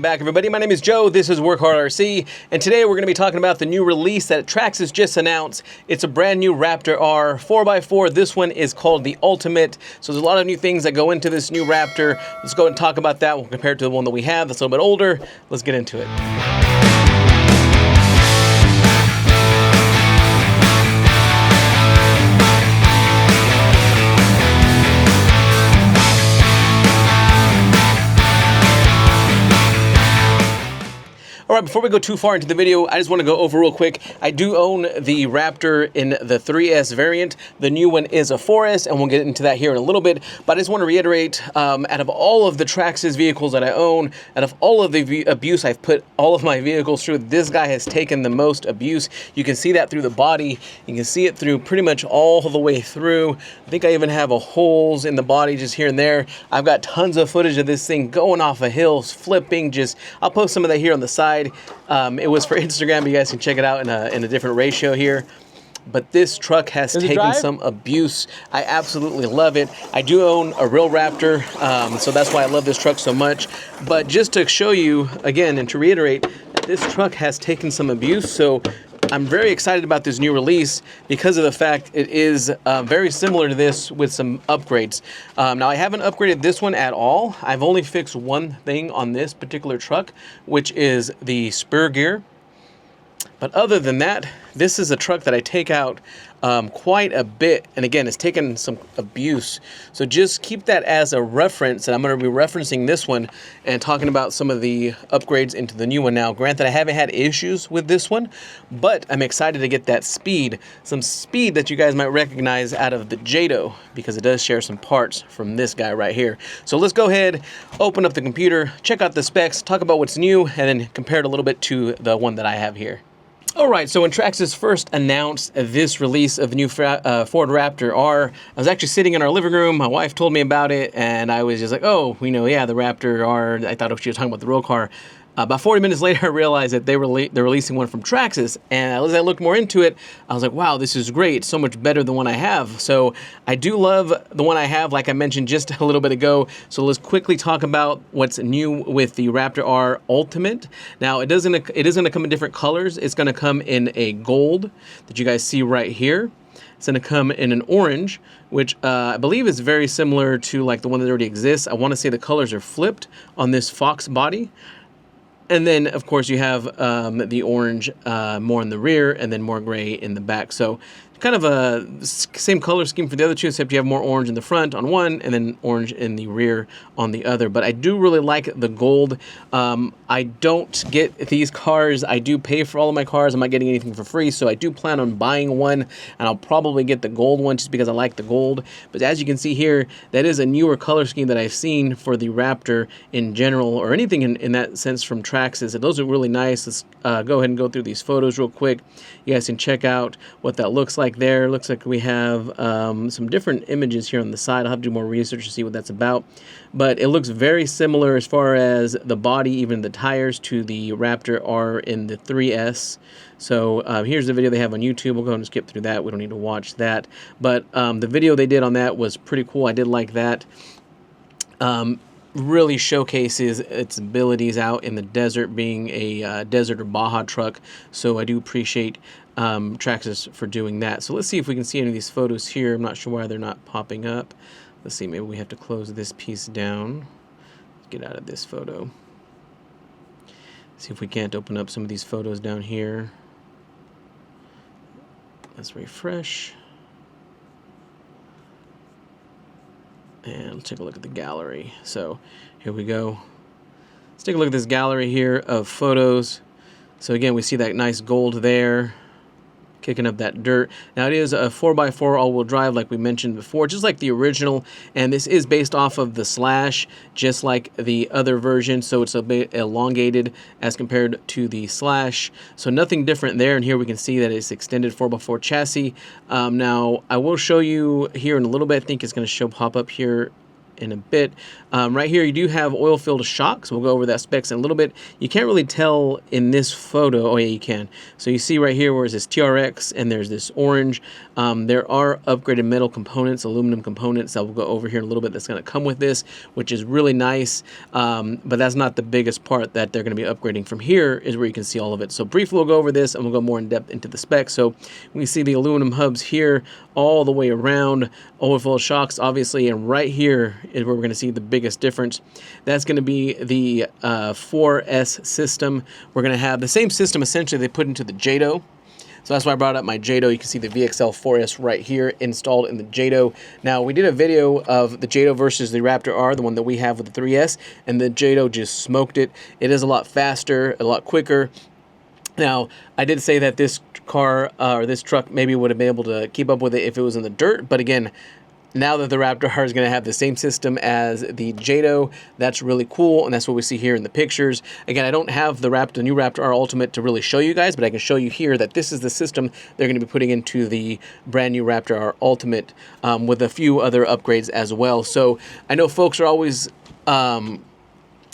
Welcome back, everybody. My name is Joe. This is Work Hard RC, and today we're going to be talking about the new release that Traxxas just announced. It's a brand new Raptor R 4x4. This one is called the Ultimate. So there's a lot of new things that go into this new Raptor. Let's go and talk about that one compared to the one that we have that's a little bit older. Let's get into it. All right, before we go too far into the video, I just want to go over real quick. I do own the Raptor in the 3S variant. The new one is a 4S, and we'll get into that here in a little bit. But I just want to reiterate, out of all of the Traxxas vehicles that I own, out of all of the abuse I've put all of my vehicles through, this guy has taken the most abuse. You can see that through the body. You can see it through pretty much all the way through. I think I even have holes in the body just here and there. I've got tons of footage of this thing going off of hills, flipping, I'll post some of that here on the side. It was for Instagram, but you guys can check it out in a different ratio here. But this truck has taken some abuse. I absolutely love it. I do own a real Raptor, so that's why I love this truck so much. But just to show you, again, and to reiterate, this truck has taken some abuse, so I'm very excited about this new release because of the fact it is very similar to this with some upgrades. Now, I haven't upgraded this one at all. I've only fixed one thing on this particular truck, which is the spur gear. But other than that, this is a truck that I take out quite a bit. And again, it's taken some abuse. So just keep that as a reference. And I'm going to be referencing this one and talking about some of the upgrades into the new one now. Granted, I haven't had issues with this one, but I'm excited to get that speed. Some speed that you guys might recognize out of the Jado, because it does share some parts from this guy right here. So let's go ahead, open up the computer, check out the specs, talk about what's new, and then compare it a little bit to the one that I have here. Alright, so when Traxxas first announced this release of the new Ford Raptor R, I was actually sitting in our living room, my wife told me about it, and I was just like, oh, yeah, the Raptor R, I thought she was talking about the real car. About 40 minutes later, I realized that they're releasing one from Traxxas, and as I looked more into it, I was like, wow, this is great. It's so much better than the one I have. So I do love the one I have, like I mentioned just a little bit ago. So let's quickly talk about what's new with the Raptor R Ultimate. Now, it is going to come in different colors. It's going to come in a gold that you guys see right here. It's going to come in an orange, which I believe is very similar to like the one that already exists. I want to say the colors are flipped on this Fox body. And then, of course, you have the orange more in the rear and then more gray in the back. So kind of a same color scheme for the other two, except you have more orange in the front on one and then orange in the rear on the other. But I do really like the gold. I don't get these cars. I do pay for all of my cars. I'm not getting anything for free, so I do plan on buying one, and I'll probably get the gold one just because I like the gold. But as you can see here, that is a newer color scheme that I've seen for the Raptor in general, or anything in that sense from Traxxas. And those are really nice. Let's go ahead and go through these photos real quick. You guys can check out what that looks like there. Looks like we have some different images here on the side. I'll have to do more research to see what that's about. But it looks very similar as far as the body, even the tires, to the Raptor R in the 3S. So here's the video they have on YouTube. We'll go ahead and skip through that. We don't need to watch that. But the video they did on that was pretty cool. I did like that. Really showcases its abilities out in the desert, being a desert or Baja truck. So I do appreciate Traxxas for doing that. So let's see if we can see any of these photos here. I'm not sure why they're not popping up. Let's see, maybe we have to close this piece down. Let's get out of this photo. See if we can't open up some of these photos down here. Let's refresh. And let's take a look at the gallery. So here we go. Let's take a look at this gallery here of photos. So again, we see that nice gold there, kicking up that dirt. Now it is a 4x4 all-wheel drive, like we mentioned before, just like the original, and this is based off of the Slash, just like the other version, so it's a bit elongated as compared to the Slash, so nothing different there. And here we can see that it's extended 4x4 chassis. Now I will show you here in a little bit. I think it's going to pop up here in a bit. Right here, you do have oil-filled shocks. We'll go over that specs in a little bit. You can't really tell in this photo. Oh, yeah, you can. So you see right here where it's this TRX and there's this orange. There are upgraded metal components, aluminum components that we'll go over here in a little bit that's going to come with this, which is really nice. But that's not the biggest part that they're going to be upgrading. From here is where you can see all of it. So briefly, we'll go over this and we'll go more in depth into the specs. So we see the aluminum hubs here all the way around, oil-filled shocks, obviously, and right here is where we're going to see the biggest difference. That's going to be the 4S system. We're going to have the same system essentially they put into the JATO. So that's why I brought up my JATO. You can see the VXL 4S right here installed in the JATO. Now, we did a video of the JATO versus the Raptor R, the one that we have with the 3S, and the JATO just smoked it. It is a lot faster, a lot quicker. Now, I did say that this car or this truck maybe would have been able to keep up with it if it was in the dirt, but again, now that the Raptor R is going to have the same system as the JATO, that's really cool, and that's what we see here in the pictures. Again, I don't have the new Raptor R Ultimate to really show you guys, but I can show you here that this is the system they're going to be putting into the brand new Raptor R Ultimate with a few other upgrades as well. So I know folks are always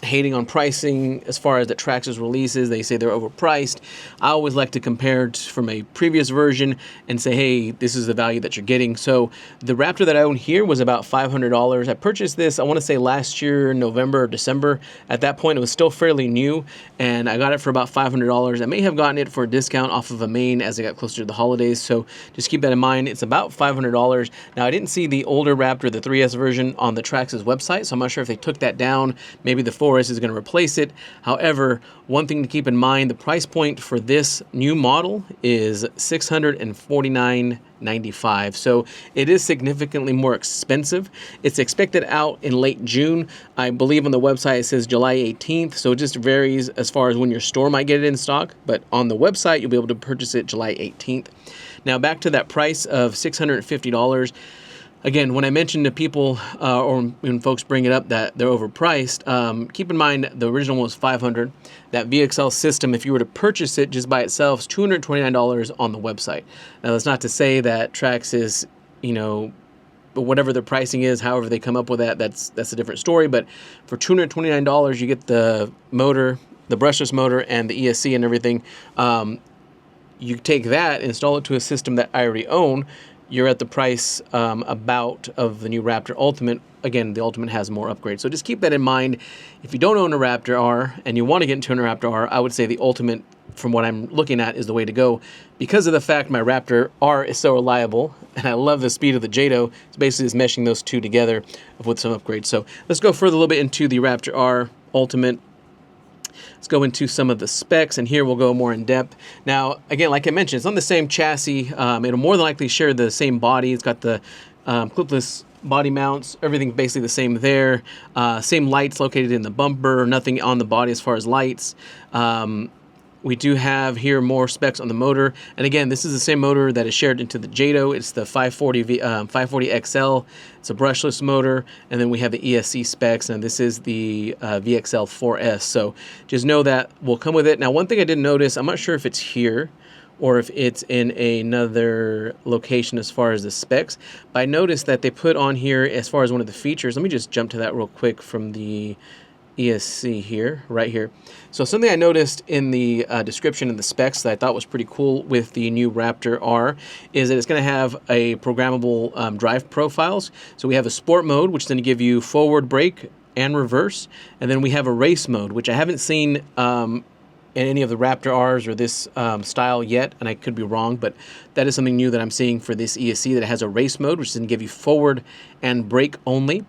hating on pricing as far as the Traxxas releases. They say they're overpriced. I always like to compare from a previous version and say, hey, this is the value that you're getting. So the Raptor that I own here was about $500. I purchased this, I want to say last year, November or December. At that point, it was still fairly new, and I got it for about $500. I may have gotten it for a discount off of a main as I got closer to the holidays, so just keep that in mind. It's about $500. Now, I didn't see the older Raptor, the 3S version, on the Traxxas website, so I'm not sure if they took that down. Maybe the 4S is going to replace it. However, one thing to keep in mind, the price point for this new model is $649.95. So it is significantly more expensive. It's expected out in late June. I believe on the website it says July 18th. So it just varies as far as when your store might get it in stock. But on the website, you'll be able to purchase it July 18th. Now back to that price of $650. Again, when I mention to people or when folks bring it up that they're overpriced, keep in mind the original one was $500. That VXL system, if you were to purchase it just by itself, is $229 on the website. Now, that's not to say that Traxxas, but whatever their pricing is, however they come up with that, that's a different story. But for $229, you get the motor, the brushless motor, and the ESC and everything. You take that, install it to a system that I already own, you're at the price about of the new Raptor Ultimate. Again, the Ultimate has more upgrades. So just keep that in mind. If you don't own a Raptor R and you want to get into a Raptor R, I would say the Ultimate, from what I'm looking at, is the way to go. Because of the fact my Raptor R is so reliable, and I love the speed of the JATO, it's basically just meshing those two together with some upgrades. So let's go further a little bit into the Raptor R Ultimate. Let's go into some of the specs, and here we'll go more in depth. Now, again, like I mentioned, it's on the same chassis. It'll more than likely share the same body. It's got the clipless body mounts, everything basically the same there. Same lights located in the bumper, nothing on the body as far as lights. We do have here more specs on the motor. And again, this is the same motor that is shared into the JATO. It's the 540 XL. It's a brushless motor. And then we have the ESC specs, and this is the VXL 4S. So just know that will come with it. Now, one thing I didn't notice, I'm not sure if it's here or if it's in another location as far as the specs, but I noticed that they put on here as far as one of the features. Let me just jump to that real quick from the ESC here, right here. So something I noticed in the description and the specs that I thought was pretty cool with the new Raptor R is that it's going to have a programmable drive profiles. So we have a sport mode, which is going to give you forward brake and reverse, and then we have a race mode, which I haven't seen in any of the Raptor Rs or this style yet, and I could be wrong, but that is something new that I'm seeing for this ESC, that it has a race mode, which is going to give you forward and brake only.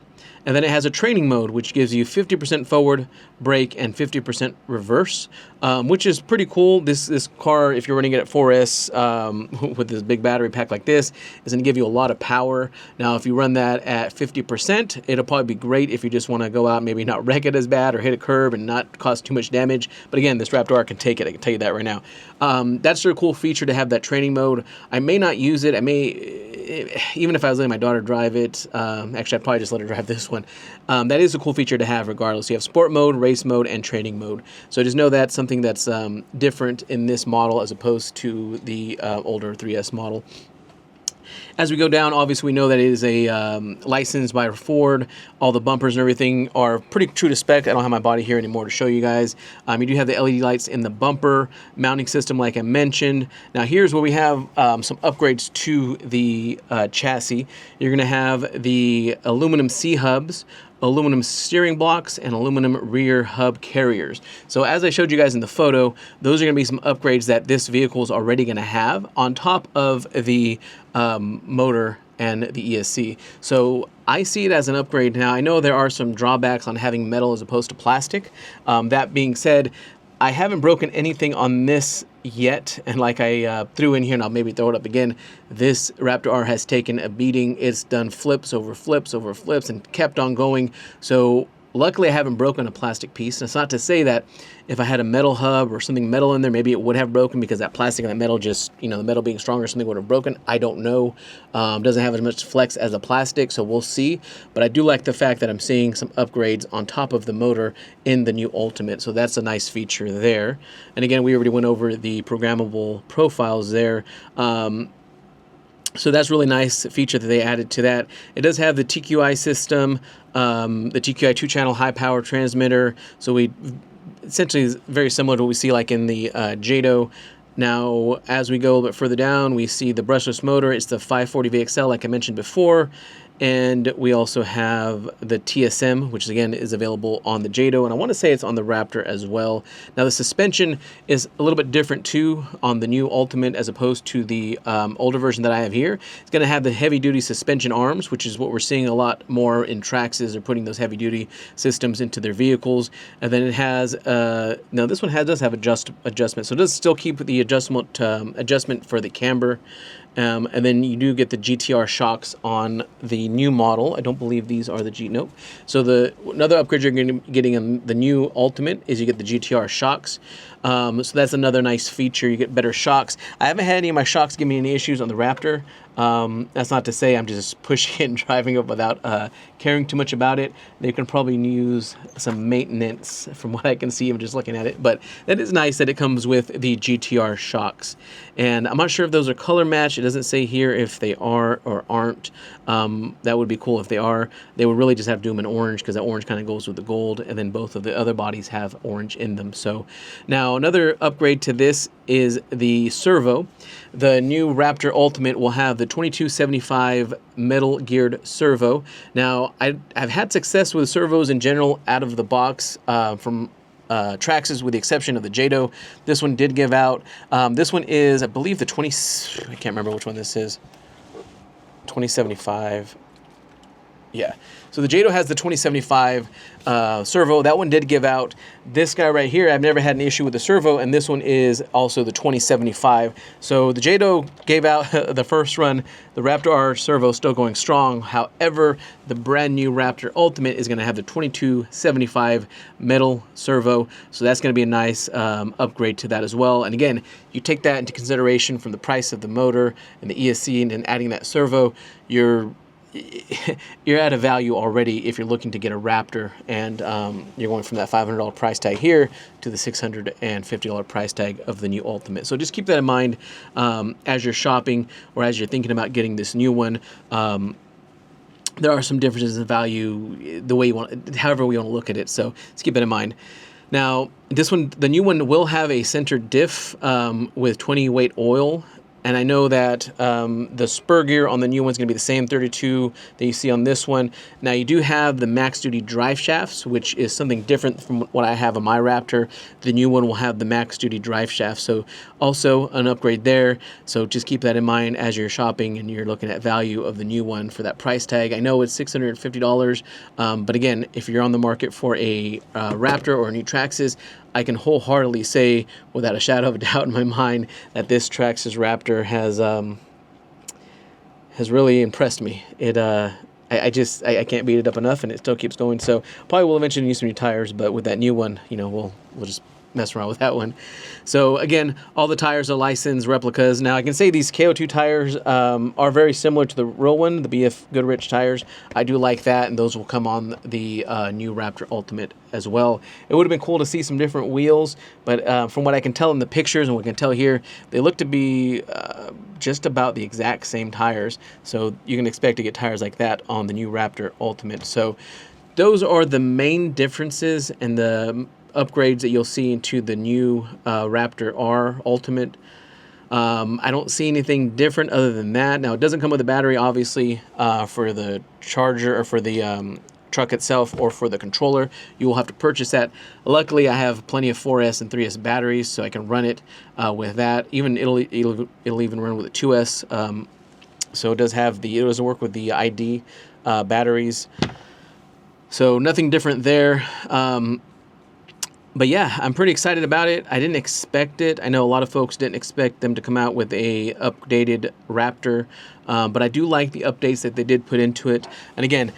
And then it has a training mode, which gives you 50% forward brake and 50% reverse, which is pretty cool. This car, if you're running it at 4S with this big battery pack like this, is going to give you a lot of power. Now, if you run that at 50%, it'll probably be great if you just want to go out and maybe not wreck it as bad or hit a curb and not cause too much damage. But again, this Raptor R can take it. I can tell you that right now. That's a cool feature to have that training mode. I may not use it. I may... Even if I was letting my daughter drive it, actually I'd probably just let her drive this one. That is a cool feature to have regardless. You have sport mode, race mode, and training mode. So just know that's something that's different in this model as opposed to the older 3S model. As we go down, obviously we know that it is a licensed by Ford. All the bumpers and everything are pretty true to spec. I don't have my body here anymore to show you guys. You do have the LED lights in the bumper, mounting system like I mentioned. Now here's where we have some upgrades to the chassis. You're going to have the aluminum C-hubs, aluminum steering blocks, and aluminum rear hub carriers. So as I showed you guys in the photo, those are going to be some upgrades that this vehicle is already going to have on top of the motor and the ESC. So I see it as an upgrade. Now I know there are some drawbacks on having metal as opposed to plastic. That being said, I haven't broken anything on this yet, and like I threw in here, and I'll maybe throw it up again, this Raptor R has taken a beating. It's done flips over flips over flips and kept on going. So luckily I haven't broken a plastic piece. And it's not to say that if I had a metal hub or something metal in there, maybe it would have broken because that plastic and that metal just, you know, the metal being stronger, something would have broken. I don't know. Doesn't have as much flex as a plastic, so we'll see. But I do like the fact that I'm seeing some upgrades on top of the motor in the new Ultimate. So that's a nice feature there. And again, we already went over the programmable profiles there. So that's really nice feature that they added to that. It does have the TQI system, the TQI 2-channel high-power transmitter. So we essentially is very similar to what we see like in the Jado. Now, as we go a little bit further down, we see the brushless motor. It's the 540 VXL, like I mentioned before. And we also have the TSM, which again is available on the Jado, and I want to say it's on the Raptor as well. Now the suspension is a little bit different too on the new Ultimate as opposed to the older version that I have here. It's going to have the heavy-duty suspension arms, which is what we're seeing a lot more in Traxxas. They're putting those heavy-duty systems into their vehicles, and then it has now this one does have adjustment, so it does still keep the adjustment for the camber. And then you do get the GTR shocks on the new model. I don't believe these are the nope. So another upgrade you're going to be getting on the new Ultimate is you get the GTR shocks. So that's another nice feature. You get better shocks. I haven't had any of my shocks give me any issues on the Raptor. That's not to say I'm just pushing it and driving it without caring too much about it. They can probably use some maintenance from what I can see of just looking at it. But that is nice that it comes with the GTR shocks. And I'm not sure if those are color matched. It doesn't say here if they are or aren't. That would be cool if they are. They would really just have to do them in orange because that orange kind of goes with the gold. And then both of the other bodies have orange in them. So now another upgrade to this is the servo. The new Raptor Ultimate will have the 2275 metal geared servo. Now, I've had success with servos in general out of the box from Traxxas, with the exception of the Jado. This one did give out. This one is, I believe, the I can't remember which one this is. 2075. Yeah. So the Jado has the 2075 servo. That one did give out. This guy right here, I've never had an issue with the servo, and this one is also the 2075. So the Jado gave out the first run. The Raptor R servo still going strong. However, the brand new Raptor Ultimate is going to have the 2275 metal servo. So that's going to be a nice upgrade to that as well. And again, you take that into consideration from the price of the motor and the ESC, and then adding that servo, you're at a value already if you're looking to get a Raptor, and you're going from that $500 price tag here to the $650 price tag of the new Ultimate. So just keep that in mind as you're shopping or as you're thinking about getting this new one. There are some differences in value, the way you want, however we want to look at it. So let's keep that in mind. Now, this one, the new one will have a center diff with 20 weight oil. And I know that the spur gear on the new one's going to be the same 32 that you see on this one. Now, you do have the max duty drive shafts, which is something different from what I have on my Raptor. The new one will have the max duty drive shaft, so also an upgrade there. So just keep that in mind as you're shopping and you're looking at value of the new one for that price tag. I know it's $650, but again, if you're on the market for a Raptor or a new Traxxas, I can wholeheartedly say, without a shadow of a doubt in my mind, that this Traxxas Raptor has really impressed me. I can't beat it up enough, and it still keeps going. So probably will eventually need some new tires, but with that new one, you know, we'll just mess around with that one. So again, all the tires are licensed replicas. Now I can say these KO2 tires are very similar to the real one, the BF Goodrich tires. I do like that, and those will come on the new Raptor Ultimate as well. It would have been cool to see some different wheels, but from what I can tell in the pictures and what I can tell here, they look to be just about the exact same tires. So you can expect to get tires like that on the new Raptor Ultimate. So those are the main differences and the upgrades that you'll see into the new Raptor R Ultimate. I don't see anything different other than that. Now, it doesn't come with a battery, obviously, for the charger or for the truck itself or for the controller. You will have to purchase that. Luckily, I have plenty of 4S and 3S batteries, so I can run it with that. Even it'll even run with a 2S. So it does work with the ID batteries. So nothing different there. But yeah, I'm pretty excited about it. I didn't expect it. I know a lot of folks didn't expect them to come out with a updated Raptor, but I do like the updates that they did put into it. And again,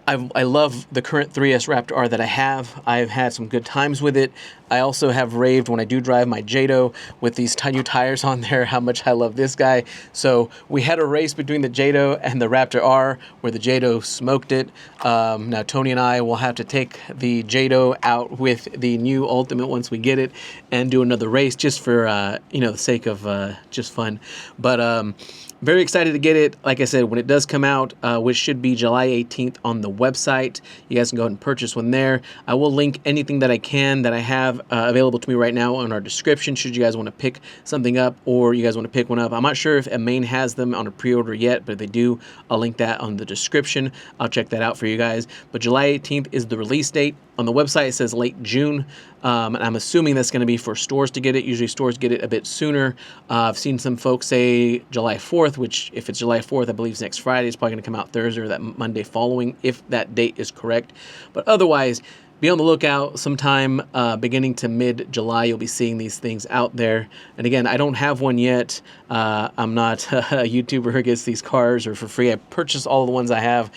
I love the current 3S Raptor R that I have. I've had some good times with it. I also have raved when I do drive my Jado with these new tires on there, how much I love this guy. So we had a race between the Jado and the Raptor R where the Jado smoked it. Now Tony and I will have to take the Jado out with the new Ultimate once we get it and do another race just for, the sake of just fun. But very excited to get it. Like I said, when it does come out, which should be July 18th on the website, you guys can go ahead and purchase one there. I will link anything that I can that I have available to me right now on our description should you guys want to pick something up or you guys want to pick one up. I'm not sure if Maine has them on a pre-order yet, but if they do, I'll link that on the description. I'll check that out for you guys. But July 18th is the release date. On the website, it says late June, and I'm assuming that's going to be for stores to get it. Usually stores get it a bit sooner. I've seen some folks say July 4th, which if it's July 4th, I believe it's next Friday. It's probably going to come out Thursday or that Monday following, if that date is correct. But otherwise, be on the lookout. Sometime beginning to mid-July, you'll be seeing these things out there. And again, I don't have one yet. I'm not a YouTuber who gets these cars or for free. I purchase all the ones I have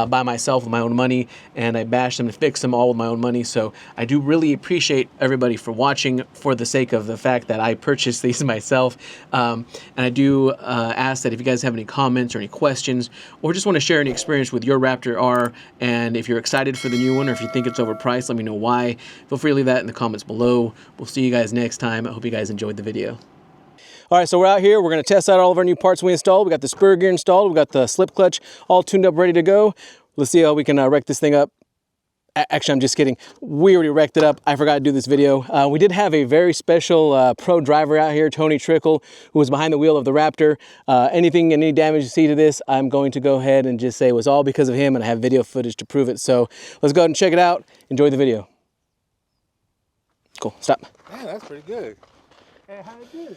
by myself with my own money, and I bash them and fix them all with my own money. So I do really appreciate everybody for watching for the sake of the fact that I purchased these myself. And I do ask that if you guys have any comments or any questions or just want to share any experience with your Raptor R, and if you're excited for the new one or if you think it's overpriced, let me know why. Feel free to leave that in the comments below. We'll see you guys next time. I hope you guys enjoyed the video. All right, so we're out here. We're going to test out all of our new parts we installed. We got the spur gear installed. We got the slip clutch all tuned up, ready to go. Let's see how we can wreck this thing up. Actually, I'm just kidding. We already wrecked it up. I forgot to do this video. We did have a very special pro driver out here, Tony Trickle, who was behind the wheel of the Raptor. Any damage you see to this, I'm going to go ahead and just say it was all because of him, and I have video footage to prove it. So let's go ahead and check it out. Enjoy the video. Cool, stop. Man, that's pretty good. Hey, how you doing?